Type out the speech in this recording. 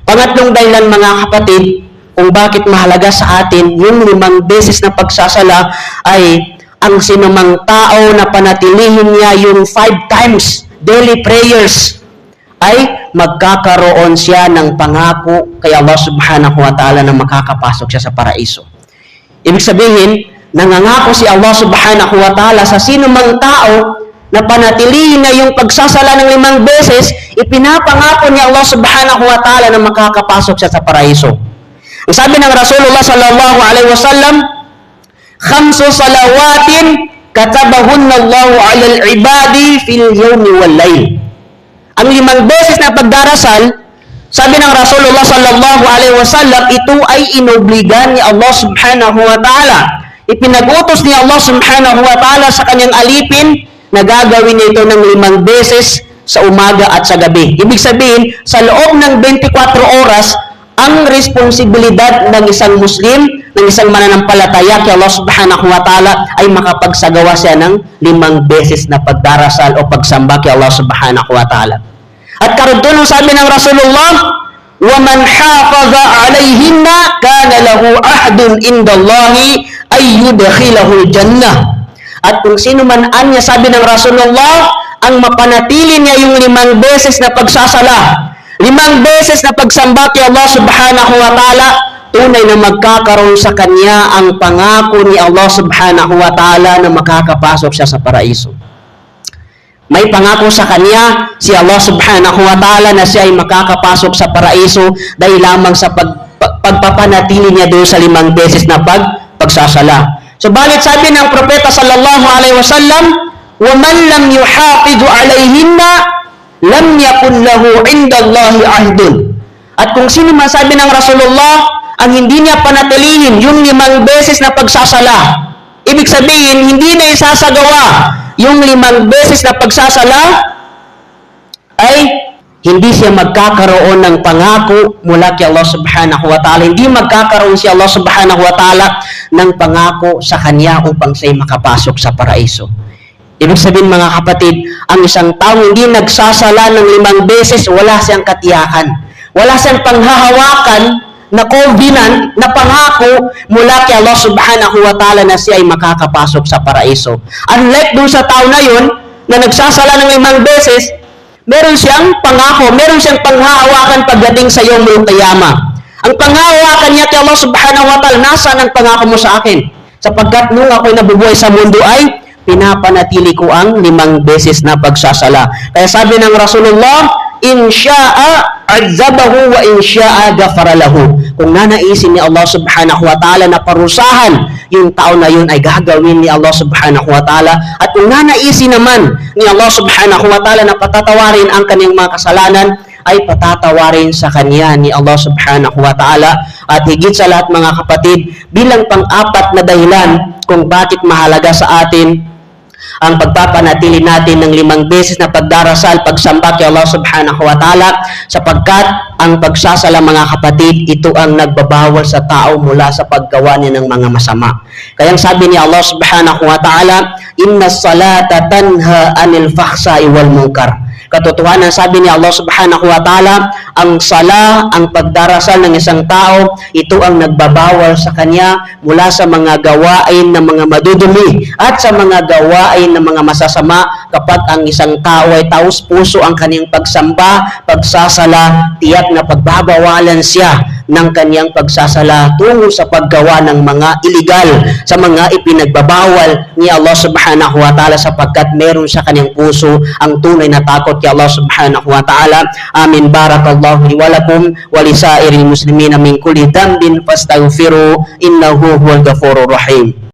Pangatlong dahilan mga kapatid, kung bakit mahalaga sa atin yung 5 beses na pagsasala ay ang sinumang tao na panatilihin niya yung 5 times daily prayers ay magkakaroon siya ng pangako kay Allah subhanahu wa ta'ala na makakapasok siya sa paraiso. Ibig sabihin, nangangako si Allah subhanahu wa ta'ala sa sinumang tao na panatilihin na yung pagsasala ng 5 beses, ipinapangako ni Allah subhanahu wa ta'ala na makakapasok siya sa paraiso. Ang sabi ng Rasulullah sallallahu alaihi wasallam, 5 salawatin katabahunna Allahu 'alal ibadi fil yawmi wal layl. Ang 5 beses na pagdarasal, sabi ng Rasulullah sallallahu alaihi wasallam, ito ay inobligan ni Allah subhanahu wa ta'ala. Ipinag-utos ni Allah subhanahu wa ta'ala sa kanyang alipin na gagawin ito ng 5 beses sa umaga at sa gabi. Ibig sabihin, sa loob ng 24 oras, ang responsibilidad ng isang Muslim, ng isang mananampalataya kay Allah subhanahu wa ta'ala ay makapagsagawa siya ng 5 beses na pagdarasal o pagsamba kay Allah subhanahu wa ta'ala. At karudun sabi ng Rasulullah, وَمَنْ حَافَظَ عَلَيْهِنَّ كَانَ لَهُ أَحْدٌ عِنْدَ اللَّهِ أَنْ يُدْخِلَهُ الْجَنَّةِ. At kung sino man anya, sabi ng Rasulullah, ang mapanatili niya yung 5 beses na pagsasala, 5 beses na pagsamba kay Allah subhanahu wa ta'ala, tunay na magkakaroon sa kanya ang pangako ni Allah subhanahu wa ta'ala na makakapasok siya sa paraiso. May pangako sa kanya si Allah subhanahu wa ta'ala na siya ay makakapasok sa paraiso dahil lamang sa pagpapanatili niya doon sa 5 beses na pagsasala. Subalit sabi ng propeta sallallahu alaihi wasallam, وَمَنْ لَمْ يُحَافِظُ عَلَيْهِنَّ لَمْ يَكُنْ لَهُ عِنْدَ اللَّهِ عَهْدٌ. At kung sino man, sabi ng Rasulullah, ang hindi niya panatilihin yung 5 beses na pagsasala, ibig sabihin, hindi na isasagawa yung 5 beses na pagsasala, ay hindi siya magkakaroon ng pangako mula kay Allah subhanahu wa ta'ala. Hindi magkakaroon si Allah subhanahu wa ta'ala ng pangako sa kanya upang siya'y makapasok sa paraiso. Ibig sabihin mga kapatid, ang isang tao hindi nagsasala ng 5 beses, wala siyang katiyakan. Wala siyang panghahawakan na covenant, na pangako mula kay Allah subhanahu wa ta'ala na siya ay makakapasok sa paraiso. Unlike dun sa tao na yun, na nagsasala ng 5 beses, meron siyang pangako, meron siyang panghahawakan pagdating sa Yawmul Qiyamah. Ang panghahawakan niya kay Allah subhanahu wa ta'ala, nasaan ang pangako mo sa akin? Sapagkat nung ako'y nabubuhay sa mundo ay pinapanatili ko ang 5 beses na pagsasala. Kaya sabi ng Rasulullah, in sha'a azabahu wa in sha'a ghafara lahu. Kung nanaisin ni Allah subhanahu wa ta'ala na parusahan yung tao na yun ay gagawin ni Allah subhanahu wa ta'ala. At kung nanaisin naman ni Allah subhanahu wa ta'ala na patatawarin ang kanyang mga kasalanan, ay patatawarin sa kanya ni Allah subhanahu wa ta'ala. At higit sa lahat mga kapatid, bilang pang-apat na dahilan kung bakit mahalaga sa atin ang pagpapanatili natin ng 5 beses na pagdarasal, pagsamba kay Allah subhanahu wa ta'ala, sapagkat ang pagsasala mga kapatid, ito ang nagbabawal sa tao mula sa paggawa niya ng mga masama. Kaya sabi ni Allah subhanahu wa ta'ala, inna salata tanha anil fahsai wal munkar. Katotohanan, sabi ni Allah subhanahu wa ta'ala, ang sala, ang pagdarasal ng isang tao, ito ang nagbabawal sa kanya mula sa mga gawain ng mga madudumi at sa mga gawain ng mga masasama. Kapag ang isang tao ay taos puso ang kanyang pagsamba, pagsasala, tiyak na pagbabawalan siya ng kanyang pagsasala tungo sa paggawa ng mga illegal, sa mga ipinagbabawal ni Allah subhanahu wa ta'ala, sapagkat meron sa kanyang puso ang tunay na takot kay Allah subhanahu wa ta'ala. Amin. Barakallahu li wa lakum wa li sairil muslimina min kulli dhanbin fastaghfiru innahu huwal ghafurur rahim.